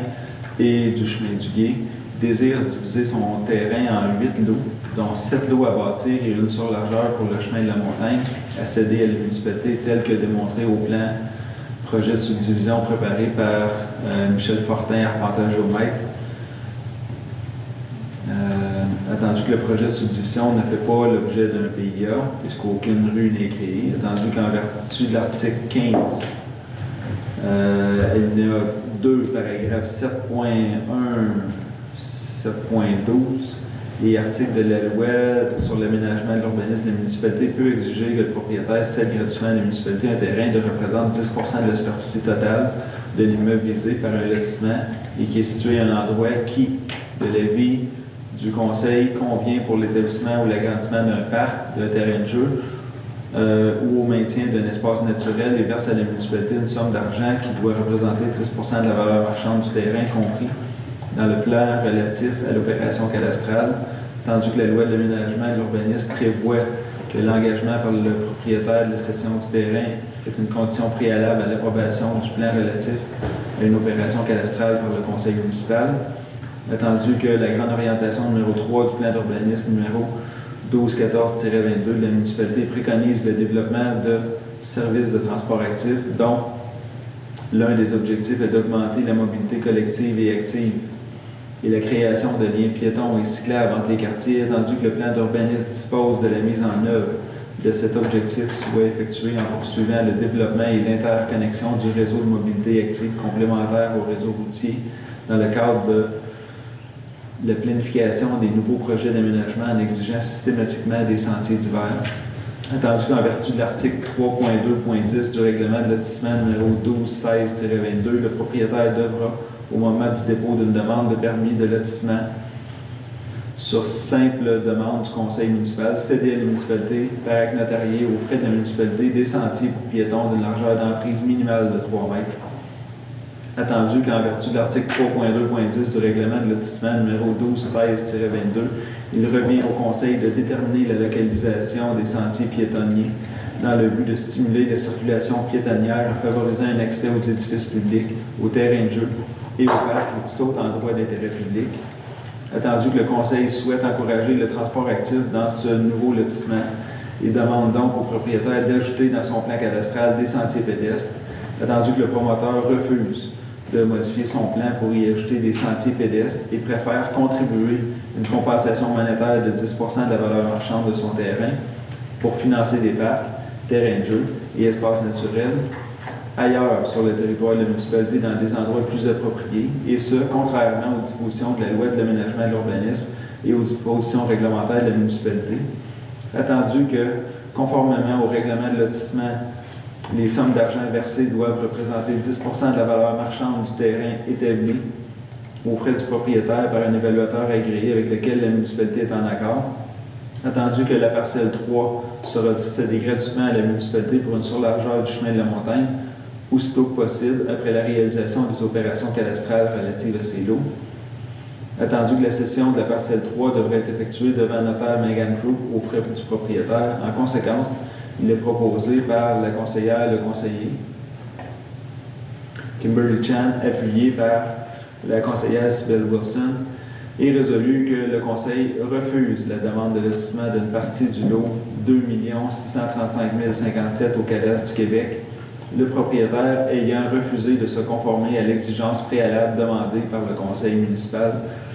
et du chemin du Gué, désire diviser son terrain en 8 lots, dont 7 lots à bâtir et une surlargeur pour le chemin de la montagne, à céder à la municipalité tel que démontré au plan projet de subdivision préparé par Michel Fortin, arpenteur-géomètre. Attendu que le projet de subdivision ne fait pas l'objet d'un PIA, puisqu'aucune rue n'est créée, attendu qu'en vertu de l'article 15, il y a 2 paragraphes 7.1, 7.12 et article de la loi sur l'aménagement de l'urbanisme, la municipalité peut exiger que le propriétaire cède gratuitement à la municipalité un terrain de représente 10 de la superficie totale de l'immeuble visé par un lotissement et qui est situé à un endroit qui, de l'avis du conseil, convient pour l'établissement ou l'agrandissement d'un parc, d'un terrain de jeu ou au maintien d'un espace naturel et verse à la municipalité une somme d'argent qui doit représenter 10 de la valeur marchande du terrain compris dans le plan relatif à l'opération cadastrale, tandis que la loi de l'aménagement et de l'urbanisme prévoit que l'engagement par le propriétaire de la cession du terrain est une condition préalable à l'approbation du plan relatif à une opération cadastrale par le conseil municipal, attendu que la grande orientation numéro 3 du plan d'urbanisme numéro 1214-22 de la municipalité préconise le développement de services de transport actif, dont l'un des objectifs est d'augmenter la mobilité collective et active et la création de liens piétons et cyclables entre les quartiers, attendu que le plan d'urbanisme dispose de la mise en œuvre de cet objectif soit effectué en poursuivant le développement et l'interconnexion du réseau de mobilité active complémentaire au réseau routier dans le cadre de la planification des nouveaux projets d'aménagement en exigeant systématiquement des sentiers d'hiver. Attendu qu'en vertu de l'article 3.2.10 du règlement de lotissement numéro 1216-22, le propriétaire devra, au moment du dépôt d'une demande de permis de lotissement, sur simple demande du conseil municipal, céder à la municipalité, par acte notarié, aux frais de la municipalité, des sentiers pour piétons d'une largeur d'emprise minimale de 3 mètres. Attendu qu'en vertu de l'article 3.2.10 du règlement de lotissement numéro 1216-22, il revient au conseil de déterminer la localisation des sentiers piétonniers dans le but de stimuler la circulation piétonnière en favorisant un accès aux édifices publics, aux terrains de jeu et aux parcs ou tout autre endroit d'intérêt public. Attendu que le conseil souhaite encourager le transport actif dans ce nouveau lotissement et demande donc au propriétaire d'ajouter dans son plan cadastral des sentiers pédestres, attendu que le promoteur refuse de modifier son plan pour y ajouter des sentiers pédestres et préfère contribuer une compensation monétaire de 10 % de la valeur marchande de son terrain pour financer des parcs, terrains de jeu et espaces naturels ailleurs sur le territoire de la municipalité dans des endroits plus appropriés, et ce, contrairement aux dispositions de la loi de l'aménagement et de l'urbanisme et aux dispositions réglementaires de la municipalité. Attendu que, conformément au règlement de lotissement, les sommes d'argent versées doivent représenter 10 % de la valeur marchande du terrain établi aux frais du propriétaire par un évaluateur agréé avec lequel la municipalité est en accord. Attendu que la parcelle 3 sera cédée gratuitement à la municipalité pour une surlargeur du chemin de la montagne, aussitôt que possible après la réalisation des opérations cadastrales relatives à ces lots. Attendu que la cession de la parcelle 3 devrait être effectuée devant le notaire Megan Group aux frais du propriétaire. En conséquence, il est proposé par la conseillère, le conseiller Kimberly Chan, appuyé par la conseillère Sybelle Wilson, et résolu que le Conseil refuse la demande de lotissement d'une partie du lot 2 635 057 au cadastre du Québec, le propriétaire ayant refusé de se conformer à l'exigence préalable demandée par le Conseil municipal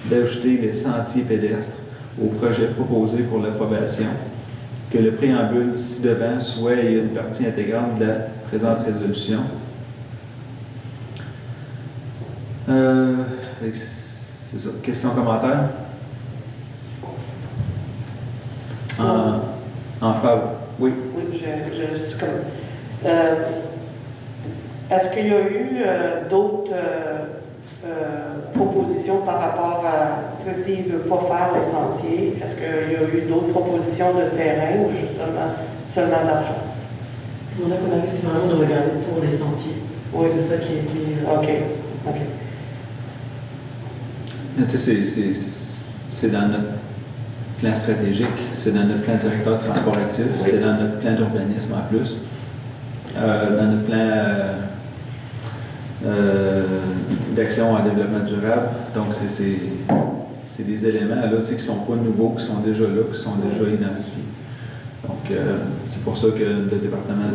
d'ajouter les sentiers pédestres au projet proposé pour l'approbation, que le préambule ci-devant soit une partie intégrante de la présente résolution. C'est ça. Questions, commentaires? En faveur? Oui. Oui, je suis comme... est-ce qu'il y a eu d'autres propositions par rapport à, s'il ne veut pas faire les sentiers, est-ce qu'il y a eu d'autres propositions de terrain ou juste seulement d'argent? On a qu'on a vu, c'est vraiment de regarder pour les sentiers. Oui. C'est ça qui a été... OK. C'est dans notre plan stratégique, c'est dans notre plan directeur de transport actif, c'est dans notre plan d'urbanisme en plus, dans notre plan d'action en développement durable. Donc, c'est des éléments là, qui ne sont pas nouveaux, qui sont déjà là, qui sont déjà identifiés. Donc, c'est pour ça que le département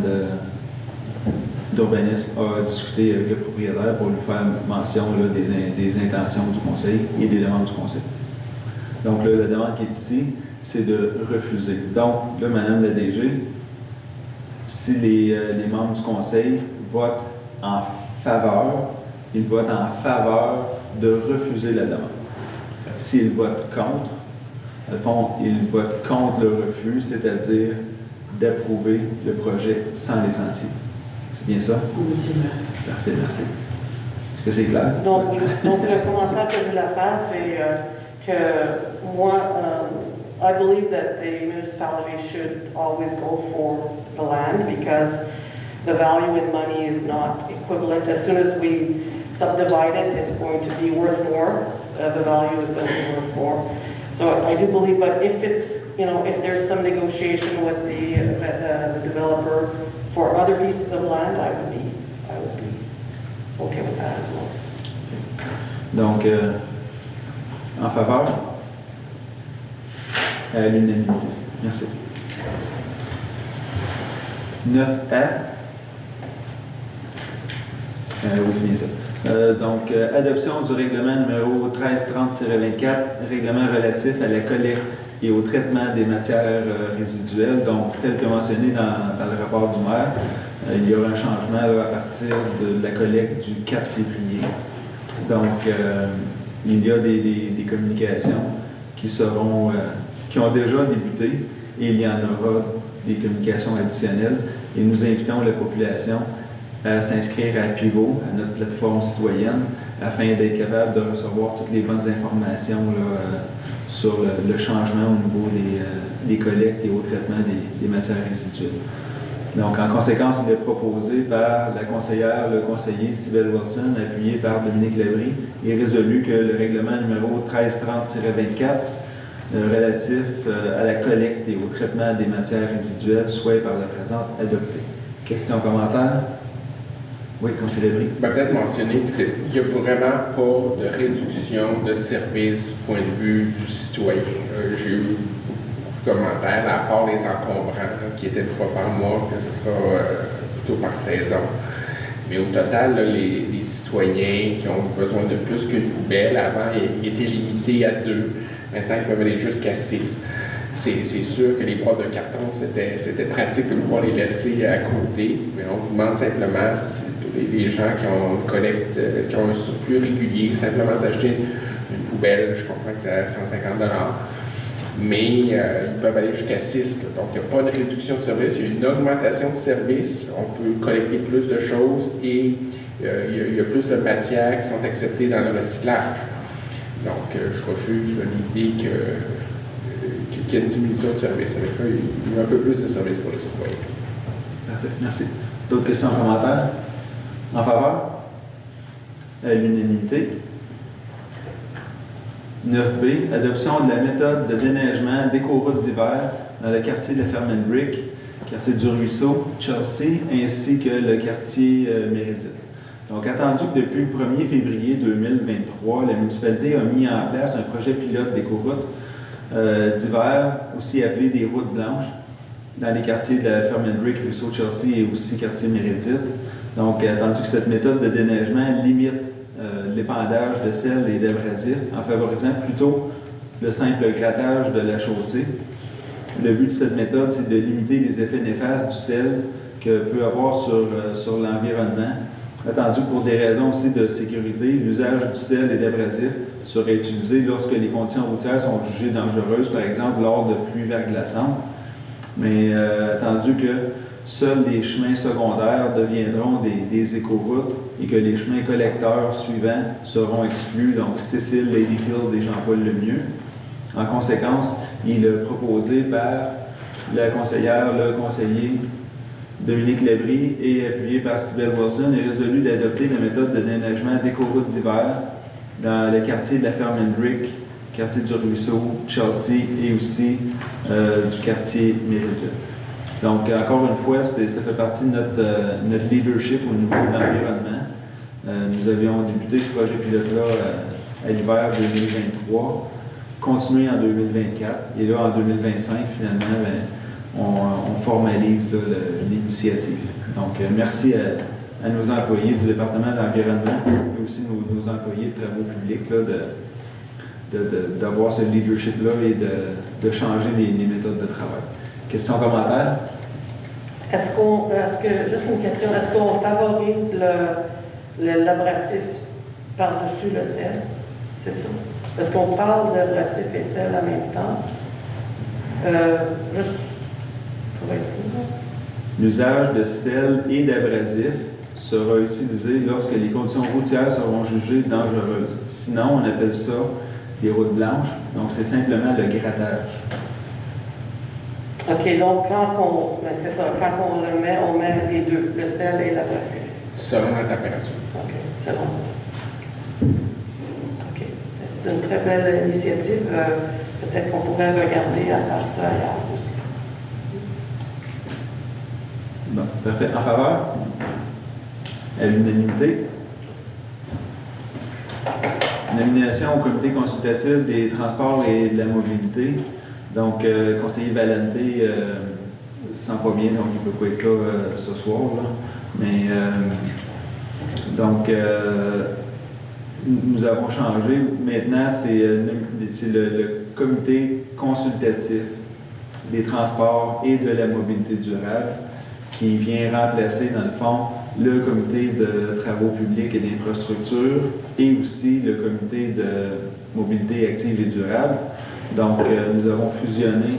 d'urbanisme a discuté avec le propriétaire pour lui faire mention là, des intentions du conseil et des demandes du conseil. Donc, là, la demande qui est ici, c'est de refuser. Donc, là, Madame la DG, si les membres du conseil votent en faveur, ils votent en faveur de refuser la demande. S'ils votent contre, au fond, ils votent contre le refus, c'est-à-dire d'approuver le projet sans les sentiers. C'est bien ça? Oui, c'est vrai. Parfait, merci. Est-ce que c'est clair? Donc, le commentaire que je voulais faire, c'est que moi, I believe that the municipality should always go for the land because the value in money is not equivalent. As soon as we subdivide it, it's going to be worth more. The value is going to be worth more. So I do believe, but if it's, if there's some negotiation with the developer for other pieces of land, I would be okay with that as well. Donc, en faveur? À l'unanimité. Merci. 9A. Oui, c'est bien ça. Donc, adoption du règlement numéro 1330-24, règlement relatif à la collecte et au traitement des matières résiduelles. Donc, tel que mentionné dans le rapport du maire, il y aura un changement là, à partir de la collecte du 4 février. Donc, il y a des communications qui ont déjà débuté et il y en aura des communications additionnelles. Et nous invitons la population à s'inscrire à Pivot, à notre plateforme citoyenne, afin d'être capable de recevoir toutes les bonnes informations là, sur le changement au niveau des collectes et au traitement des matières résiduelles. Donc, en conséquence, il est proposé par la conseillère, le conseiller Cybèle Wilson, appuyé par Dominique Labrie, et résolu que le règlement numéro 1330-24 relatif à la collecte et au traitement des matières résiduelles soit par la présente adopté. Questions, commentaires? Oui, conseiller Labrie. Peut-être mentionner qu'il n'y a vraiment pas de réduction de service du point de vue du citoyen. J'ai eu commentaires, à part les encombrants, qui étaient une fois par mois, que ce sera plutôt par saison. Mais au total, là, les citoyens qui ont besoin de plus qu'une poubelle, avant, ils étaient limités à 2. Maintenant, ils peuvent aller jusqu'à 6. C'est sûr que les boîtes de carton, c'était pratique de pouvoir les laisser à côté, mais on vous demande simplement, si les gens qui ont une collecte, qui ont un surplus régulier, simplement s'acheter une poubelle, je comprends que c'est à 150 $. Mais ils peuvent aller jusqu'à 6. Là. Donc, il n'y a pas une réduction de service, il y a une augmentation de service. On peut collecter plus de choses et il y a plus de matières qui sont acceptées dans le recyclage. Donc, je refuse l'idée qu'il y ait une diminution de service. Avec ça, il y a un peu plus de service pour les citoyens. Parfait, merci. D'autres questions, commentaires? En faveur? À l'unanimité. 9B, adoption de la méthode de déneigement d'éco-routes d'hiver dans le quartier de la Ferme-Brick, quartier du Ruisseau, Chelsea, ainsi que le quartier Méridien. Donc, attendu que depuis le 1er février 2023, la municipalité a mis en place un projet pilote d'éco-routes d'hiver, aussi appelé des routes blanches, dans les quartiers de la Ferme-Brick, Ruisseau, Chelsea et aussi quartier Méridien. Donc, attendu que cette méthode de déneigement limite l'épandage de sel et d'abrasifs en favorisant plutôt le simple grattage de la chaussée. Le but de cette méthode, c'est de limiter les effets néfastes du sel que peut avoir sur l'environnement. Attendu que pour des raisons aussi de sécurité, l'usage du sel et d'abrasifs serait utilisé lorsque les conditions routières sont jugées dangereuses, par exemple lors de pluies verglaçantes. Mais attendu que seuls les chemins secondaires deviendront des éco-routes et que les chemins collecteurs suivants seront exclus, donc Cécile, Ladyfield et Jean-Paul Lemieux. En conséquence, il est proposé par la conseillère, le conseiller Dominique Labrie et appuyé par Cybèle Wilson est résolu d'adopter la méthode de déneigement d'éco-routes d'hiver dans le quartier de la Ferme-Brick, quartier du Ruisseau, Chelsea et aussi du quartier Méridien. Donc, encore une fois, ça fait partie de notre leadership au niveau de l'environnement. Nous avions débuté ce projet pilote-là à l'hiver 2023, continué en 2024, et là, en 2025, finalement, on formalise l'initiative. Donc, merci à nos employés du département de l'environnement et aussi nos employés de travaux publics là, d'avoir ce leadership-là et de changer les méthodes de travail. Questions, commentaires? Juste une question, est-ce qu'on favorise l'abrasif par-dessus le sel? C'est ça? Parce qu'on parle d'abrasif et sel en même temps. Juste pour être sûr. L'usage de sel et d'abrasif sera utilisé lorsque les conditions routières seront jugées dangereuses. Sinon, on appelle ça des routes blanches. Donc, c'est simplement le grattage. OK, donc c'est ça, quand on le met, on met les deux, le sel et l'abrasif. Selon la température. OK, c'est bon. OK, c'est une très belle initiative. Peut-être qu'on pourrait regarder à faire ça ailleurs aussi. Bon, parfait. En faveur? À l'unanimité. Nomination au comité consultatif des transports et de la mobilité. Donc, conseiller Valenté ne se sent pas bien, donc il ne peut pas être là ce soir. Là. Mais, donc, nous avons changé. Maintenant, c'est le comité consultatif des transports et de la mobilité durable qui vient remplacer, dans le fond, le comité de travaux publics et d'infrastructures et aussi le comité de mobilité active et durable. Donc, nous avons fusionné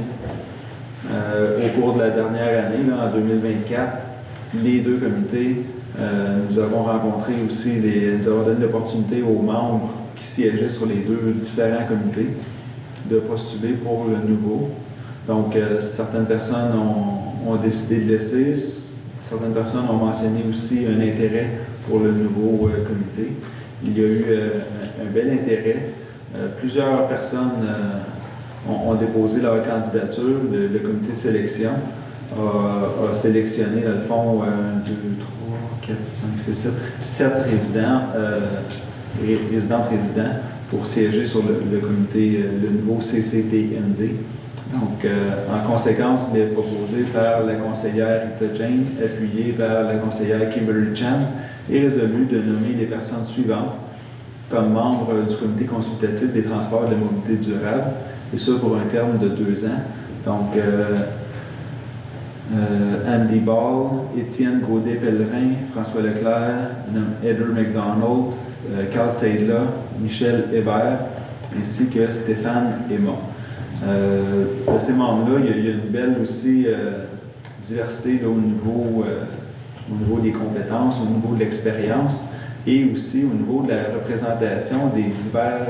au cours de la dernière année, là, en 2024, les deux comités. Nous avons rencontré aussi, nous avons donné l'opportunité aux membres qui siégeaient sur les deux différents comités de postuler pour le nouveau. Donc, certaines personnes ont décidé de laisser, certaines personnes ont mentionné aussi un intérêt pour le nouveau comité. Il y a eu un bel intérêt. Plusieurs personnes ont déposé leur candidature. Le comité de sélection a sélectionné, dans le fond, 1, 2, 3, 4, 5, 6, 7 résidents, résidents pour siéger sur le comité, le nouveau CCTMD. Donc, en conséquence, il est proposé par la conseillère Rita Jane, appuyé par la conseillère Kimberly Chan, et résolu de nommer les personnes suivantes comme membres du comité consultatif des transports et de la mobilité durable, et ça pour un terme de 2 ans. Donc, Andy Ball, Étienne Gaudet-Pellerin, François Leclerc, Heather McDonald, Carl Seidla, Michel Hébert, ainsi que Stéphane Aymon. De ces membres-là, il y a une belle aussi diversité là, au niveau des compétences, au niveau de l'expérience et aussi au niveau de la représentation des divers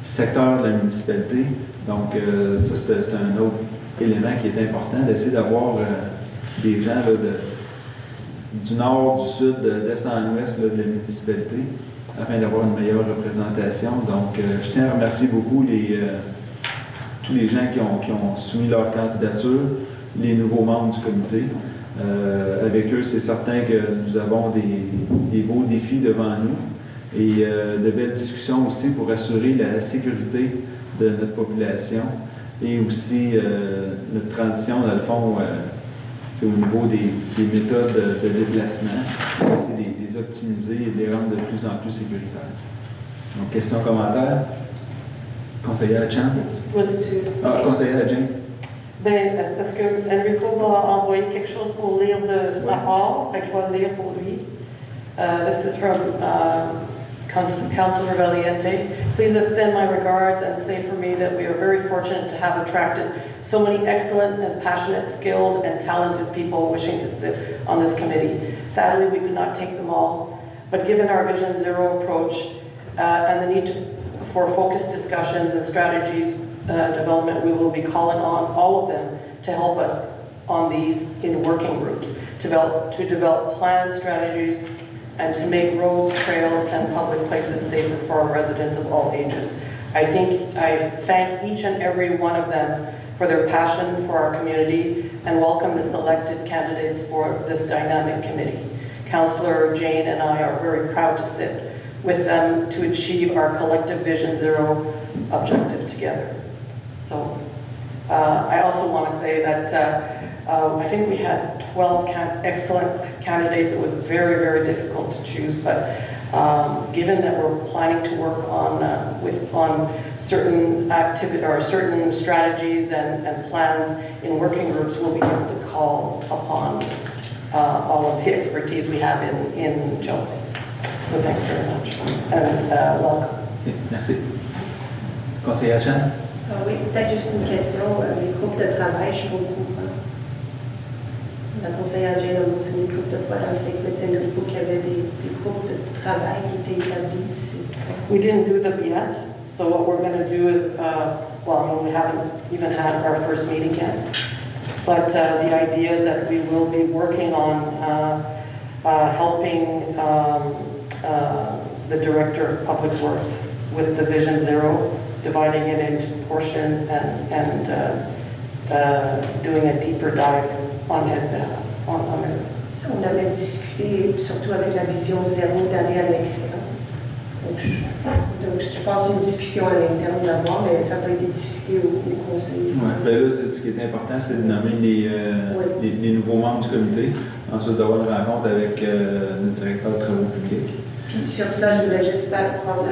secteurs de la municipalité. Donc, ça, c'est un autre élément qui est important, d'essayer d'avoir des gens là, du nord, du sud, d'est en ouest là, de la municipalité, afin d'avoir une meilleure représentation. Donc, je tiens à remercier beaucoup tous les gens qui ont soumis leur candidature, les nouveaux membres du comité. Avec eux, c'est certain que nous avons des beaux défis devant nous et de belles discussions aussi pour assurer la sécurité de notre population et aussi notre transition, dans le fond, au niveau des méthodes de déplacement, c'est les optimiser et de les rendre de plus en plus sécuritaires. Donc, questions, commentaires? Conseillère Chan? Conseillère Jane? Ben, parce que Enrico m'a envoyé quelque chose pour lire de sa part, fait que je vais le lire pour lui. This is from Councilor Valiente. Please extend my regards and say for me that we are very fortunate to have attracted so many excellent and passionate, skilled and talented people wishing to sit on this committee. Sadly, we could not take them all, but given our Vision Zero approach and the need for focused discussions and strategies development, we will be calling on all of them to help us on these in working groups, to develop plans, strategies, and to make roads, trails, and public places safer for our residents of all ages. I thank each and every one of them for their passion for our community and welcome the selected candidates for this dynamic committee. Councillor Jane and I are very proud to sit with them to achieve our collective Vision Zero objective together. So I also want to say that I think we had 12 excellent candidates. It was very, very difficult to choose, but given that we're planning to work on certain activity or certain strategies and plans in working groups, we'll be able to call upon all of the expertise we have in Chelsea. So thanks very much and welcome. Merci. Conseillère Chan? Oui, peut-être juste une question. Les groupes de travail, je suis au courant. La conseillère Jane a mentionné une couple de fois dans le statement d'Enrico qu'il y avait des groupes de travail qui étaient établis ici. We didn't do them yet, so what we're going to do is, we haven't even had our first meeting yet, but the idea is that we will be working on helping the Director of Public Works with the Vision Zero, dividing it into portions and doing a deeper dive on his behalf, on it. On avait discuté, surtout avec la vision zéro, d'aller à l'externe. Donc, je pense qu'une discussion à l'interne d'abord, mais ça n'a pas été discuté au conseil. Oui, bien là, ce qui est important, c'est de nommer les nouveaux membres du comité, ensuite d'avoir une rencontre avec le directeur de travaux publics. Puis sur ça, je voulais juste prendre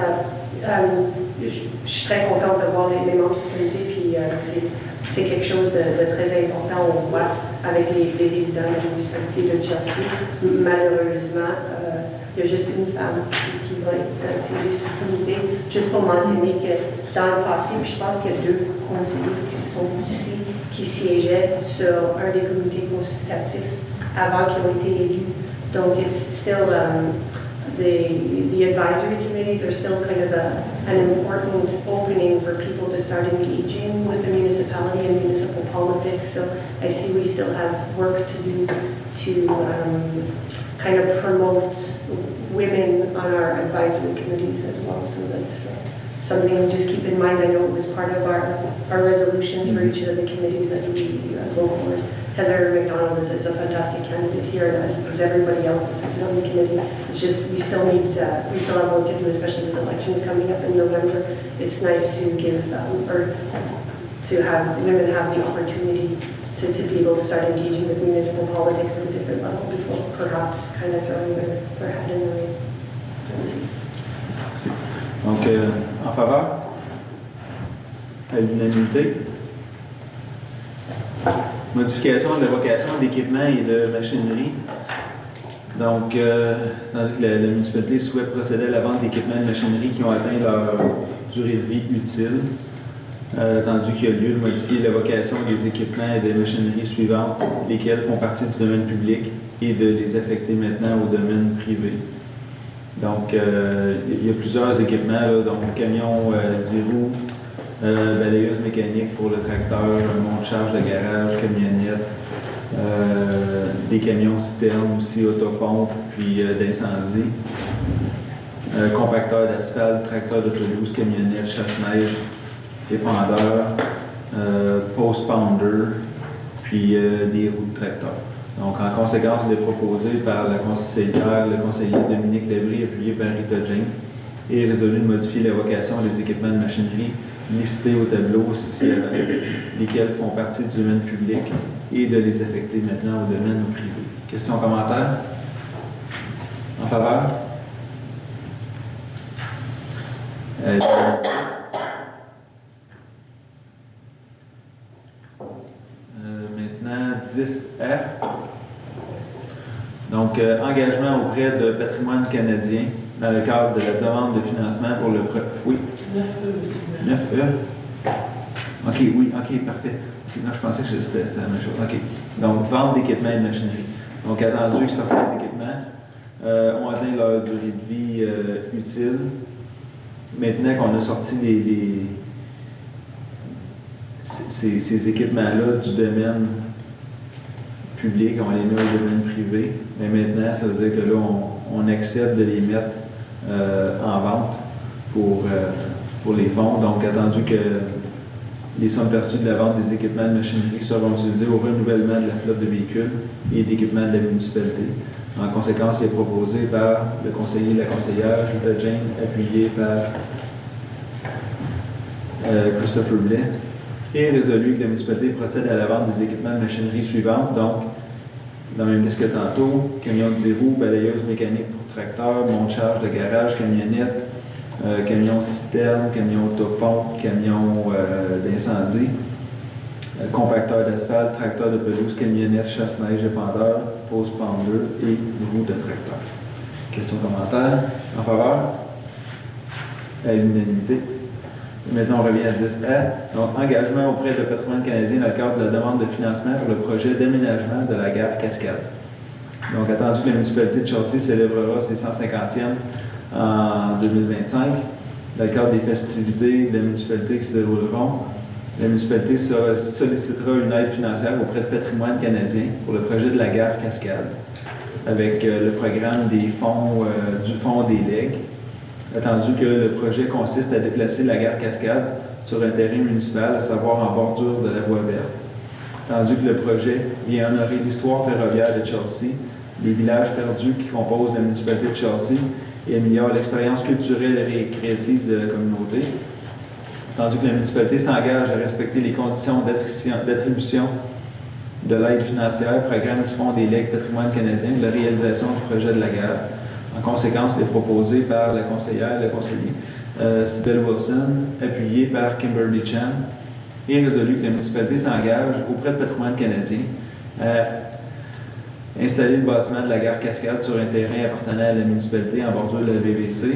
je suis très contente de voir les membres du comité, puis c'est quelque chose de très important. On voit avec les résidents de la municipalité de Chelsea. Malheureusement, il y a juste une femme qui va être siégée sur le comité. Juste pour mentionner que dans le passé, je pense qu'il y a 2 conseillers qui sont ici, qui siégeaient sur un des comités consultatifs avant qu'ils ont été élus. Donc, it's still, the advisory committees are still kind of an important opening for people to start engaging with the municipality and municipal politics. So I see we still have work to do to kind of promote women on our advisory committees as well. So that's something to just keep in mind. I know it was part of our resolutions for each of the committees as we go forward. Heather McDonald is a fantastic candidate here, as is everybody else that's on the committee. It's just we still have work to do, especially with elections coming up in November. It's nice to give or to have women have the opportunity to be able to start engaging with municipal politics at a different level before perhaps kind of throwing their hat in the ring. Donc, en faveur? À l'unanimité? Modification de l'évocation d'équipements et de machinerie. Donc, tandis que la municipalité souhaite procéder à la vente d'équipements et de machinerie qui ont atteint leur durée de vie utile, tandis qu'il y a lieu de modifier l'évocation des équipements et des machineries suivantes, lesquels font partie du domaine public, et de les affecter maintenant au domaine privé. Donc, il y a plusieurs équipements, là, donc camions 10 roues, balayeuse mécanique pour le tracteur, monte-charge de garage, camionnette, des camions citernes aussi, autopompes, puis d'incendie, compacteur d'asphalte, tracteur de pelouse, camionnette, chasse-neige, épandeur, post pounder, puis des roues de tracteur. Donc, en conséquence, il est proposé par la conseillère, le conseiller Dominique Lévry, appuyé par Rita Jane, et résolu de modifier l'évocation des équipements de machinerie listés au tableau ci-avant, lesquels font partie du domaine public, et de les affecter maintenant au domaine privé. Questions, commentaires? En faveur? Maintenant, 10A. Donc, engagement auprès de Patrimoine canadien dans le cadre de la demande de financement pour le projet. Oui? 9E aussi. 9E? OK, oui, OK, parfait. Okay, non, je pensais que c'était la même chose. OK. Donc, vente d'équipements et de machinerie. Donc, attendu que certains équipements ont atteint leur durée de vie utile. Maintenant qu'on a sorti ces équipements-là du domaine public, on les met au domaine privé, mais maintenant, ça veut dire que là, on accepte de les mettre en vente pour les fonds. Donc, attendu que les sommes perçues de la vente des équipements de machinerie seront utilisées au renouvellement de la flotte de véhicules et d'équipements de la municipalité. En conséquence, il est proposé par le conseiller et la conseillère, Rita Jane, appuyé par Christopher Blais, et résolu que la municipalité procède à la vente des équipements de machinerie suivantes. Donc, dans la même liste que tantôt, camion de 10 roues, balayeuse mécanique pour tracteur, monte-charge de garage, camionnette, camion citerne, camion autopompe, camion d'incendie, compacteur d'asphalte, tracteur de pelouse, camionnette, chasse-neige, épandeur, pose pendeur et roue de tracteur. Questions, commentaires? En faveur? À l'unanimité. Maintenant, on revient à 10A. Donc, engagement auprès de Patrimoine canadien dans le cadre de la demande de financement pour le projet d'aménagement de la gare Cascade. Donc, attendu que la municipalité de Chelsea célébrera ses 150e en 2025. Dans le cadre des festivités de la municipalité qui se dérouleront, la municipalité sollicitera une aide financière auprès de Patrimoine canadien pour le projet de la gare Cascade, avec le programme des fonds, du fonds des legs. Attendu que le projet consiste à déplacer la gare Cascade sur un terrain municipal, à savoir en bordure de la voie verte. Attendu que le projet vient honorer l'histoire ferroviaire de Chelsea, les villages perdus qui composent la municipalité de Chelsea et améliore l'expérience culturelle et récréative de la communauté. Attendu que la municipalité s'engage à respecter les conditions d'attribution de l'aide financière, programme du Fonds des legs Patrimoine canadien, de la réalisation du projet de la gare. En conséquence, il est proposé par la conseillère et le conseiller Sybelle Wilson, appuyé par Kimberly Chan, et résolu que la municipalité s'engage auprès de Patrimoine canadien Installer le bâtiment de la gare Cascade sur un terrain appartenant à la municipalité en bordure de la BBC.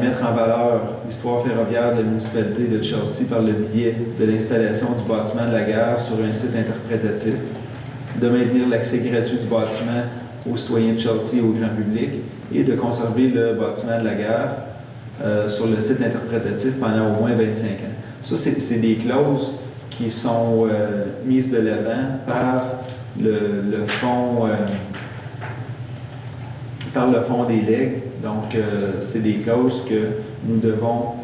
Mettre en valeur l'histoire ferroviaire de la municipalité de Chelsea par le biais de l'installation du bâtiment de la gare sur un site interprétatif. De maintenir l'accès gratuit du bâtiment aux citoyens de Chelsea et au grand public. Et de conserver le bâtiment de la gare sur le site interprétatif pendant au moins 25 ans. Ça, c'est des clauses qui sont mises de l'avant par le fonds des legs. Donc, c'est des clauses que nous devons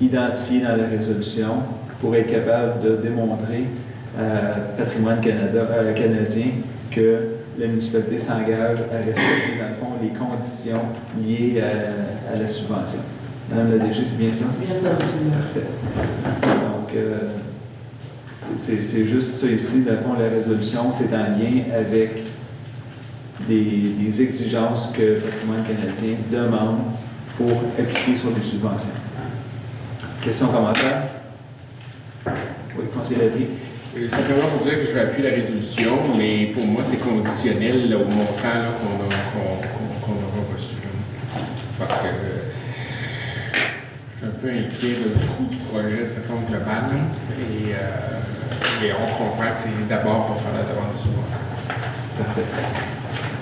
identifier dans la résolution pour être capable de démontrer à Patrimoine canadien que la municipalité s'engage à respecter, dans le fond, les conditions liées à la subvention. Madame la DG, c'est bien ça? C'est bien ça, monsieur. Parfait. Donc, c'est juste ça ici. Dans le fond, la résolution, c'est en lien avec des exigences que Patrimoine canadien demande pour appliquer sur les subventions. Questions, commentaires? Oui, conseiller Lavie. Simplement pour dire que je vais appuyer la résolution, mais pour moi, c'est conditionnel là, au montant là, qu'on aura reçu. Là. Parce que je suis un peu inquiet là, du coût du projet de façon globale. Et on comprend que c'est d'abord pour faire la demande de subvention. Parfait.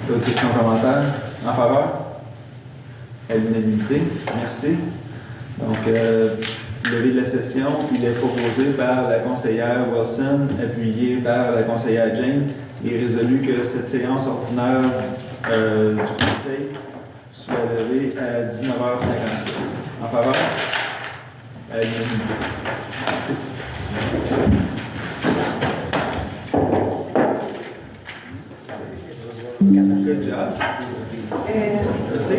D'autres questions, commentaires? En faveur? À l'unanimité. Merci. Donc, levé de la session, il est proposé par la conseillère Wilson, appuyé par la conseillère Jane. Il est résolu que cette séance ordinaire du Conseil soit levée à 19h56. En faveur? À l'unanimité. Merci. Good job. Merci.